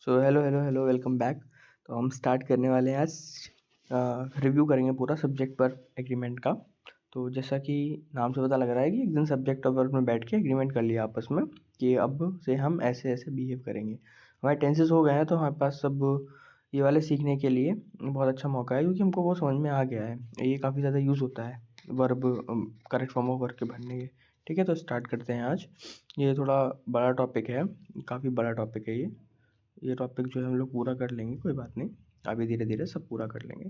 So hello hello hello welcome back. तो हम start करने वाले हैं आज रिव्यू करेंगे पूरा सब्जेक्ट पर एग्रीमेंट का। तो जैसा कि नाम से पता लग रहा है कि एक दिन सब्जेक्ट और वर्ब में बैठ के एग्रीमेंट कर लिया आपस में कि अब से हम ऐसे ऐसे बिहेव करेंगे। हमारे टेंसेस हो गए हैं तो हमारे पास सब ये वाले सीखने के लिए बहुत अच्छा मौका है क्योंकि हमको वो समझ में आ गया है। ये काफ़ी ज़्यादा यूज़ होता है verb correct form of verb के भरने के। ठीक है, तो स्टार्ट करते हैं आज। ये थोड़ा बड़ा टॉपिक है, काफ़ी बड़ा टॉपिक है ये टॉपिक जो है हम लोग पूरा कर लेंगे, कोई बात नहीं, अभी धीरे धीरे सब पूरा कर लेंगे।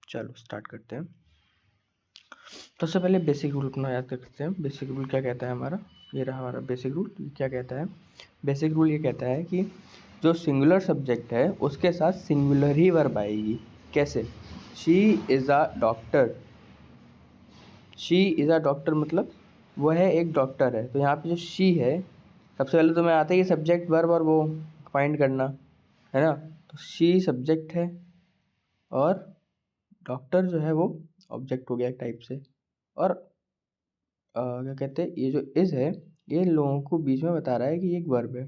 चलो स्टार्ट करते हैं। तो सबसे पहले बेसिक रूल अपना याद करते हैं। बेसिक रूल क्या कहता है हमारा, ये रहा हमारा बेसिक रूल। क्या कहता है बेसिक रूल? ये कहता है कि जो सिंगुलर सब्जेक्ट है उसके साथ सिंगुलर ही वर्ब आएगी। कैसे? She is a doctor. She is a doctor मतलब वो है एक डॉक्टर है। तो यहाँ पे जो शी है, सबसे पहले तो मैं आता है सब्जेक्ट वर्ब और वो फाइंड करना है ना। तो शी सब्जेक्ट है और डॉक्टर जो है वो ऑब्जेक्ट हो गया एक टाइप से। और क्या कहते हैं, ये जो इज़ है ये लोगों को बीच में बता रहा है कि ये एक वर्ब है।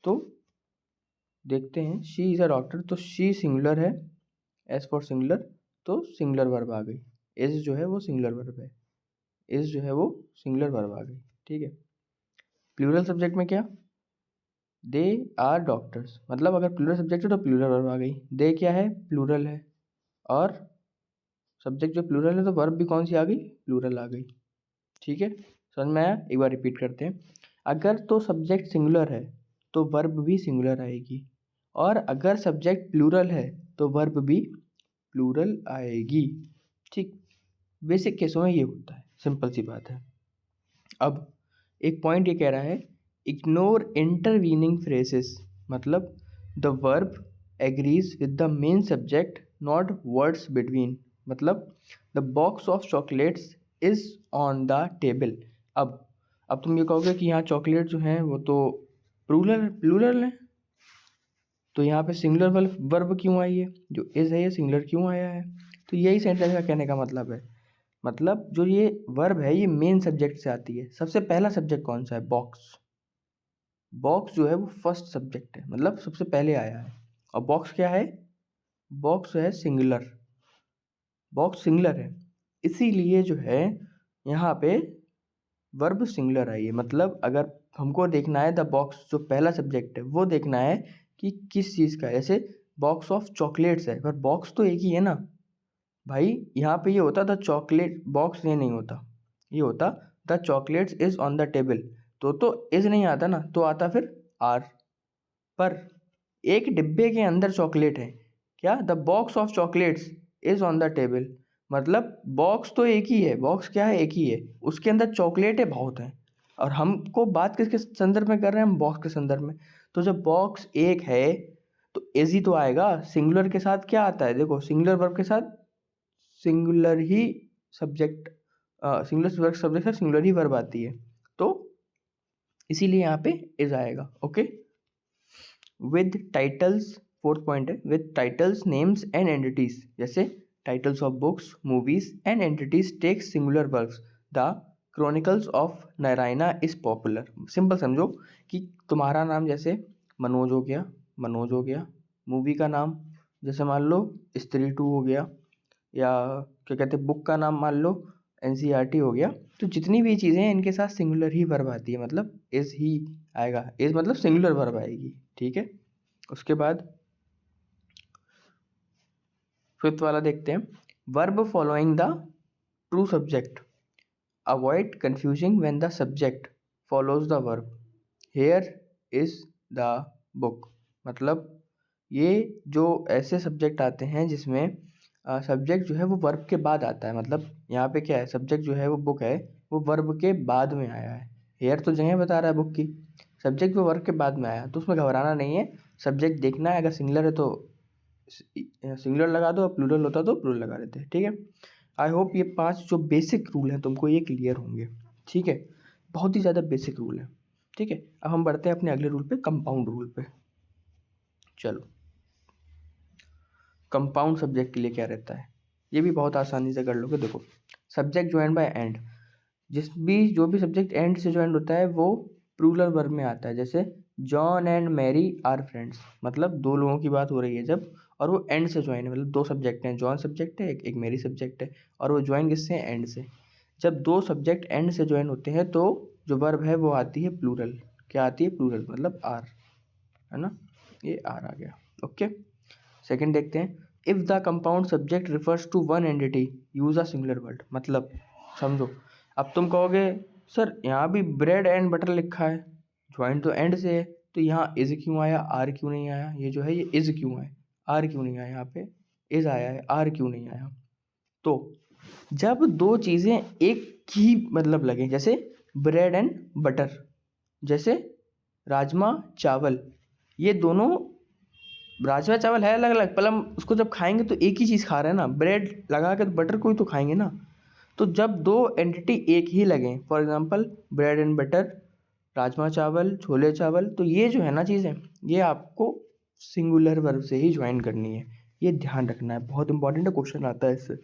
तो देखते हैं, शी इज़ अ डॉक्टर, तो शी सिंगुलर है, एस फॉर सिंगुलर, तो सिंगुलर वर्ब आ गई। इज़ जो है वो सिंगुलर वर्ब है, इज़ जो है वो सिंगुलर वर्ब आ गई। ठीक है। प्लूरल सब्जेक्ट में क्या? दे आर डॉक्टर्स, मतलब अगर प्लूरल सब्जेक्ट है तो प्लूरल वर्ब आ गई। दे क्या है? प्लूरल है, और सब्जेक्ट जो प्लूरल है तो वर्ब भी कौन सी आ गई? प्लूरल आ गई। ठीक है, समझ में आया? एक बार रिपीट करते हैं। अगर तो सब्जेक्ट सिंगुलर है तो वर्ब भी सिंगुलर आएगी, और अगर सब्जेक्ट प्लूरल है तो वर्ब भी प्लूरल आएगी। ठीक, बेसिक केसों में ये होता है, सिंपल सी बात है। अब एक पॉइंट ये कह रहा है, इग्नोर इंटरवीनिंग फ्रेजेस, मतलब the verb agrees with the main subject not words between, मतलब the box of chocolates is on the table. अब तुम ये कहोगे कि यहाँ चॉकलेट जो है वो तो प्लूरल है, तो यहाँ पे सिंगुलर वर्ब क्यों आई है? जो इज है ये सिंगुलर क्यों आया है? तो यही सेंटेंस का कहने का मतलब है। मतलब जो ये वर्ब है ये मेन सब्जेक्ट से आती है। सबसे पहला सब्जेक्ट कौन सा है? बॉक्स। बॉक्स जो है वो फर्स्ट सब्जेक्ट है, मतलब सबसे पहले आया है। और बॉक्स क्या है? बॉक्स है सिंगुलर, बॉक्स सिंगुलर है, इसीलिए जो है यहाँ पे वर्ब सिंगुलर आई है। मतलब अगर हमको देखना है द बॉक्स जो पहला सब्जेक्ट है वो देखना है कि किस चीज़ का है। जैसे बॉक्स ऑफ चॉकलेट्स है, पर बॉक्स तो एक ही है ना भाई। यहाँ पे ये होता द चॉकलेट बॉक्स, ये नहीं होता, ये होता the chocolates is on the table. तो इज नहीं आता ना, तो आता फिर आर। पर एक डिब्बे के अंदर चॉकलेट है, क्या? The box of chocolates is on the table, मतलब बॉक्स तो एक ही है, बॉक्स क्या है? एक ही है, उसके अंदर चॉकलेट है बहुत है। और हमको बात किसके संदर्भ में कर रहे हैं? हम बॉक्स के संदर्भ में। तो जब बॉक्स एक है तो इज ही तो आएगा। सिंगुलर के साथ क्या आता है? देखो, सिंगुलर वर्ब के साथ सिंगुलर ही सब्जेक्ट, सिंगुलर सब्जेक्ट है, सिंगुलर ही वर्ब आती है, तो इसीलिए यहाँ पे इज आएगा। Okay. With titles, fourth point है, with titles names and entities, जैसे titles of books movies and entities take singular verbs. The Chronicles of Narnia is popular. Simple समझो कि तुम्हारा नाम जैसे मनोज हो गया, मनोज हो गया। मूवी का नाम जैसे मान लो स्त्री टू हो गया, या क्या कहते हैं बुक का नाम मान लो एनसीईआरटी हो गया। तो जितनी भी चीज़ें हैं इनके साथ सिंगुलर ही वर्ब आती है, मतलब इज ही आएगा। इज मतलब सिंगुलर वर्ब आएगी। ठीक है। उसके बाद फिफ्थ वाला देखते हैं, verb following the true subject avoid confusing when the subject follows the verb. Here is the book, मतलब ये जो ऐसे सब्जेक्ट आते हैं जिसमें सब्जेक्ट जो है वो वर्ब के बाद आता है। मतलब यहाँ पे क्या है, सब्जेक्ट जो है वो बुक है, वो वर्ब के बाद में आया है। हेयर तो जगह बता रहा है बुक की, सब्जेक्ट वो वर्ब के बाद में आया, तो उसमें घबराना नहीं है। सब्जेक्ट देखना है, अगर सिंगुलर है तो सिंगुलर लगा दो, प्लूरल होता तो प्लूरल लगा देते हैं। ठीक है। आई होप ये 5 जो बेसिक रूल हैं तुमको ये क्लियर होंगे। ठीक है, बहुत ही ज़्यादा बेसिक रूल है। ठीक है, अब हम बढ़ते हैं अपने अगले रूल पे, कंपाउंड रूल पे। चलो, कंपाउंड सब्जेक्ट के लिए क्या रहता है, ये भी बहुत आसानी से कर लोगे। देखो, सब्जेक्ट ज्वाइन बाय एंड, जो भी सब्जेक्ट एंड से ज्वाइन होता है वो प्लूरल वर्ब में आता है। जैसे John and Mary are friends, मतलब दो लोगों की बात हो रही है जब, और वो एंड से ज्वाइन है, मतलब दो सब्जेक्ट हैं, जॉन सब्जेक्ट है, एक मैरी सब्जेक्ट है, और वो ज्वाइन किससे है? एंड से। जब दो सब्जेक्ट एंड से ज्वाइन होते हैं तो जो वर्ब है वो आती है प्लूरल। क्या आती है? प्लूरल, मतलब आर, है ना, ये आर आ गया। ओके, सेकंड देखते हैं, if the compound subject refers to one entity use a singular word. मतलब समझो, अब तुम कहोगे सर यहाँ भी ब्रेड एंड बटर लिखा है, ज्वाइन तो एंड से है, तो यहाँ इज क्यों आया, आर क्यों नहीं आया? ये जो है ये इज क्यों है, आर क्यों नहीं आया? यहाँ पे इज आया है, आर क्यों नहीं आया? तो जब दो चीजें एक ही मतलब लगे, जैसे ब्रेड एंड बटर, जैसे राजमा चावल, ये दोनों राजमा चावल है अलग अलग, पर हम उसको जब खाएंगे तो एक ही चीज़ खा रहे हैं ना, ब्रेड लगा के तो बटर को ही तो खाएंगे ना। तो जब दो एंटिटी एक ही लगें, for example bread and butter, rajma चावल, छोले चावल, तो ये जो है ना चीज़ें, ये आपको सिंगुलर वर्ब से ही ज्वाइन करनी है, ये ध्यान रखना है, बहुत इंपॉर्टेंट क्वेश्चन आता है इससे।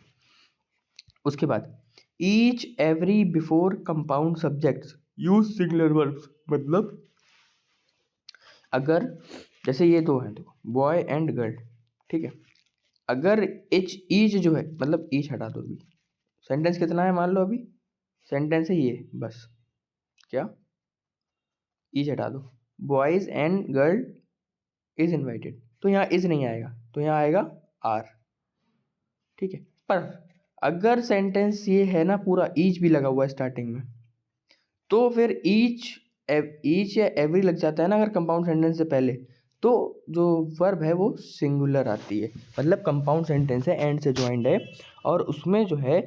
उसके बाद each every before compound subjects use singular verbs, मतलब अगर जैसे ये दो हैं, देखो बॉय एंड गर्ल, ठीक है, अगर ईच जो है, मतलब ईच हटा दो, अभी सेंटेंस कितना है मान लो, अभी सेंटेंस है ये बस, क्या ईच हटा दो, boys and girl is invited, तो यहाँ इज नहीं आएगा, तो यहाँ आएगा आर, ठीक है। पर अगर सेंटेंस ये है ना पूरा ईच भी लगा हुआ है स्टार्टिंग में, तो फिर ईच या एवरी लग जाता है ना अगर कंपाउंड सेंटेंस से पहले, तो जो वर्ब है वो सिंगुलर आती है, मतलब कंपाउंड सेंटेंस है, एंड से ज्वाइंड है, और उसमें जो है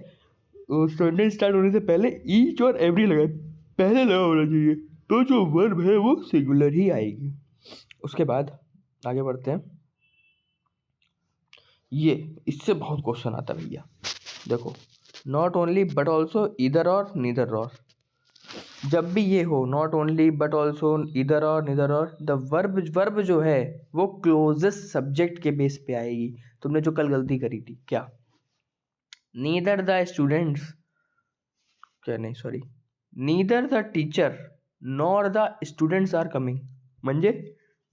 सेंटेंस स्टार्ट होने से पहले ईच और एवरी लगा पहले लगा होना चाहिए, तो जो वर्ब है वो सिंगुलर ही आएगी। उसके बाद आगे बढ़ते हैं, ये इससे बहुत क्वेश्चन आता है भैया, देखो नॉट ओनली बट ऑल्सो, इधर और नीदर और, जब भी ये हो नॉट ओनली बट ऑल्सो, इधर और निदर और, द वर्ब जो है वो क्लोजेस्ट सब्जेक्ट के बेस पे आएगी। तुमने जो कल गलती करी थी, क्या नीदर द स्टूडेंट्स, क्या नहीं sorry, neither the teacher nor the students are coming, म्हणजे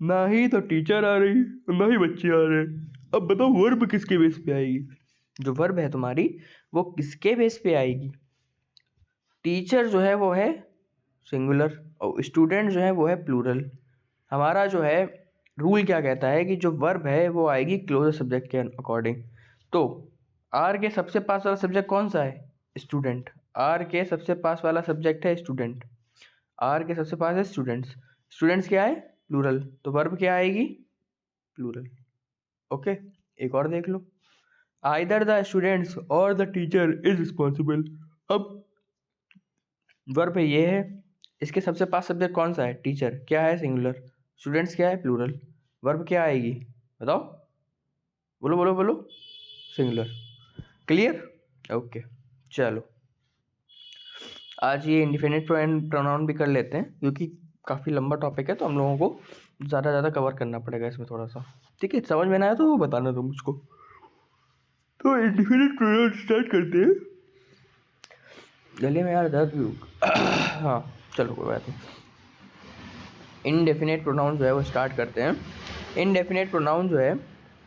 ना ही तो टीचर आ रही ना ही बच्चे आ रहे। अब बताओ वर्ब किसके बेस पे आएगी? जो वर्ब है तुम्हारी वो किसके बेस पे आएगी? टीचर जो है वो है सिंगुलर और स्टूडेंट जो है वो है प्लूरल। हमारा जो है रूल क्या कहता है कि जो वर्ब है वो आएगी क्लोज सब्जेक्ट के अकॉर्डिंग। तो आर के सबसे पास वाला सब्जेक्ट कौन सा है? स्टूडेंट। आर के सबसे पास वाला सब्जेक्ट है स्टूडेंट, आर के सबसे पास है स्टूडेंट्स। स्टूडेंट्स क्या है? प्लूरल, तो वर्ब क्या आएगी? प्लूरल। ओके, एक और देख लो, आइदर द स्टूडेंट्स और द टीचर इज रिस्पॉन्सिबल। अब वर्ब ये है, इसके सबसे पास सब्जेक्ट कौन सा है? टीचर, क्या है? सिंगुलर। स्टूडेंट्स क्या है? प्लूरल। वर्ब क्या आएगी? बताओ, बोलो बोलो बोलो। सिंगुलर। क्लियर? ओके, चलो आज ये इंडिफिनिट प्रोनाउन भी कर लेते हैं, क्योंकि काफ़ी लंबा टॉपिक है तो हम लोगों को ज़्यादा कवर करना पड़ेगा इसमें थोड़ा सा। ठीक है, समझ में ना आया तो वो बताना तुम मुझको। तो इंडिफिनिट प्रोनाउन स्टार्ट करते हैं। गले में यार दर्द भी हाँ चलो कोई बात नहीं। इनडेफिनेट प्रोनाउन जो है वो स्टार्ट करते हैं। इनडेफिनेट प्रोनाउन जो है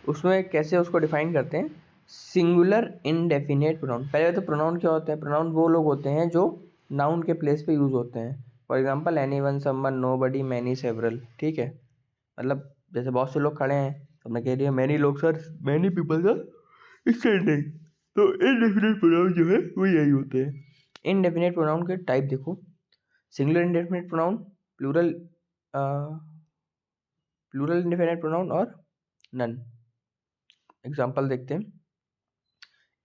उसमें कैसे उसको डिफाइन करते हैं? Singular indefinite pronoun. पहले तो प्रोनाउन क्या होते हैं? प्रोनाउन वो लोग होते हैं जो नाउन के प्लेस पे यूज़ होते हैं। For example anyone, someone, nobody, many, several. ठीक है, मतलब जैसे बहुत से लोग खड़े हैं, हमने कह दिया मैनी लोग sir, many people sir standing, तो इनडेफिनेट प्रोनाउन जो है वो यही होते हैं। इनडेफिनेट प्रोनाउन के टाइप देखो, singular indefinite pronoun, plural plural indefinite pronoun और नन। एग्जांपल देखते हैं,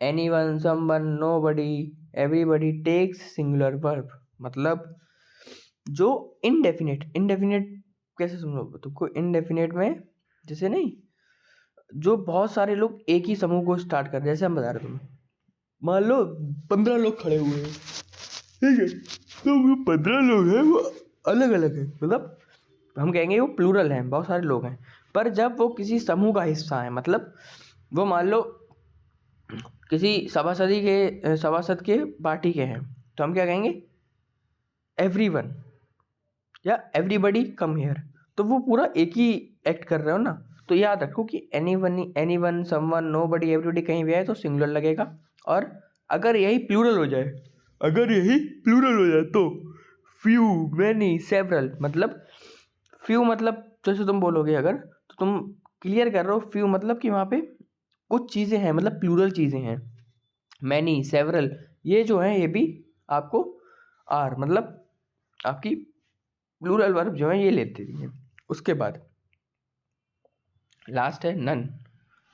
anyone, someone, nobody, everybody takes singular verb. मतलब जो इनडेफिनेट कैसे समझो तुमको? इनडेफिनेट में जैसे नहीं, जो बहुत सारे लोग एक ही समूह को स्टार्ट कर रहे हैं, जैसे हम बता रहे तुम्हें, मान लो 15 लोग खड़े हुए हैं, ठीक है, तो वो 15 लोग हैं वो अलग अलग है, मतलब हम कहेंगे वो प्लूरल हैं, बहुत सारे लोग हैं। पर जब वो किसी समूह का हिस्सा है, मतलब वो मान लो किसी सभासद के पार्टी के हैं, तो हम क्या कहेंगे? एवरीवन या एवरीबॉडी कम हियर। तो वो पूरा एक ही एक्ट कर रहे हो ना। तो याद रखो कि एनीवन, समवन, नोबडी, एवरीबॉडी कहीं भी आए तो सिंगुलर लगेगा। और अगर यही प्लूरल हो जाए तो फ्यू, मैनी, सेवरल, मतलब फ्यू मतलब जैसे तुम बोलोगे अगर, तो तुम क्लियर कर रहे हो फ्यू मतलब कि वहाँ पे कुछ चीज़ें हैं, मतलब प्लूरल चीज़ें हैं। मैनी, सेवरल, ये जो है ये भी आपको आर मतलब आपकी प्लूरल वर्ब जो है ये लेते हैं। उसके बाद लास्ट है नन।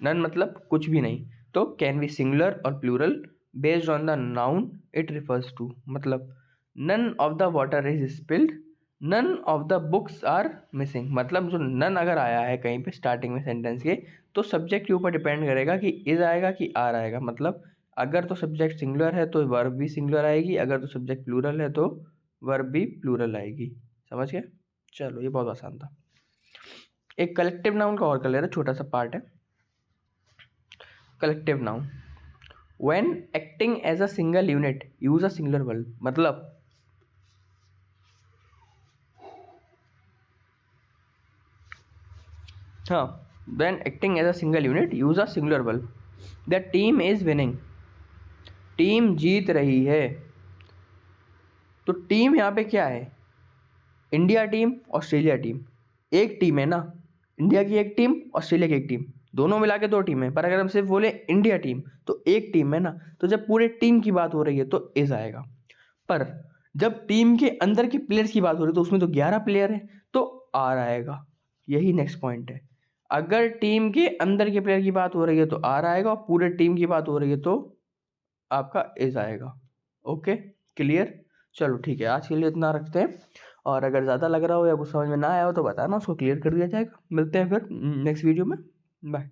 नन मतलब कुछ भी नहीं। तो कैन बी सिंगुलर और plural based on the noun it refers to. मतलब none of the water is spilled, none of the books are missing. मतलब जो नन अगर आया है कहीं पे स्टार्टिंग में सेंटेंस के, तो सब्जेक्ट के ऊपर डिपेंड करेगा कि इज आएगा कि आर आएगा। मतलब अगर तो सब्जेक्ट सिंगुलर है तो वर्ब भी सिंगुलर आएगी, अगर तो सब्जेक्ट प्लूरल है तो वर्ब भी प्लूरल आएगी। समझ गए? चलो, ये बहुत आसान था। एक कलेक्टिव नाउन का और कर ले रहे, छोटा सा पार्ट है। Collective noun when acting as a single unit use a singular verb. मतलब हाँ, when acting as a single unit use a singular verb. The team is winning, team जीत रही है। तो टीम यहाँ पे क्या है? इंडिया टीम, ऑस्ट्रेलिया टीम, एक टीम है ना। इंडिया की एक टीम, ऑस्ट्रेलिया की एक टीम, दोनों मिला के दो टीम है। पर अगर हम सिर्फ बोले इंडिया टीम तो एक टीम है ना। तो जब पूरे टीम की बात हो रही है तो इज आएगा। पर जब टीम के अंदर के प्लेयर्स की बात हो रही है तो उसमें तो 11 प्लेयर है तो आर आएगा। यही नेक्स्ट पॉइंट है। अगर टीम के अंदर के प्लेयर की बात हो रही है तो आर आएगा, और पूरे टीम की बात हो रही है तो आपका इज आएगा। Okay, clear? चलो ठीक है, आज के लिए इतना रखते हैं। और अगर ज़्यादा लग रहा हो या कुछ समझ में ना आया हो तो बताना, उसको क्लियर कर दिया जाएगा। मिलते हैं फिर नेक्स्ट वीडियो में। बाय।